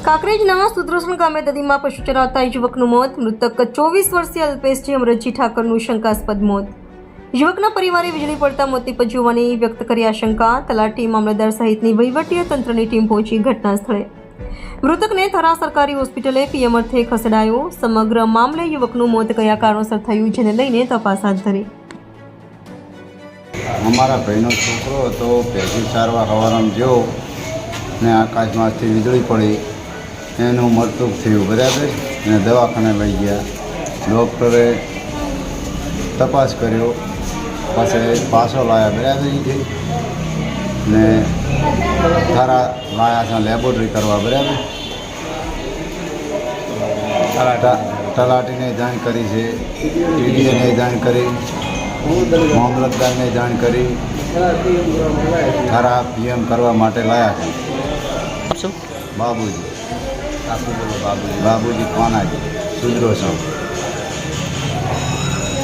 કાંકરેજના સુદર્શન ગામે નદીમાં પશુ ચરાવતા યુવકનું મોત. મૃતક 24 વર્ષીય અલ્પેશજી અમરતજી ઠાકરનું શંકાસ્પદ મોત. યુવકના પરિવારે વીજળી પડતા મોત નીપજ્યું હોવાની વ્યક્ત કરી આશંકા. તલાટી, મામલતદાર સહિતની વહીવટી તંત્રની ટીમ પહોંચી ઘટના સ્થળે. મૃતકને થરા સરકારી હોસ્પિટલે પીએમ અર્થે ખસેડાયો. સમગ્ર મામલે યુવકનું મોત કયા કારણોસર થયું જેને લઈને તપાસ હાથ ધરી. અમારા ભાઈનો છોકરો હતો, ભેગી સારવાર હવારમાં ગયો ને આકાશમાંથી વીજળી પડી, એનું મૃત્યુ થયું. બરાબર, એને દવાખાને લઈ ગયા. ડૉક્ટરે તપાસ કર્યો, પછી પાછો લાવ્યા. બરાબર, ને થારા લાયા છે લેબોરેટરી કરવા. બરાબર, તલાટીને જાણ કરી છે, ટીડીઓને જાણ કરી, મામલતદારને જાણ કરી, થારા પીએમ કરવા માટે લાયા છે. બાબુજી કોનાજી સુધરો છું.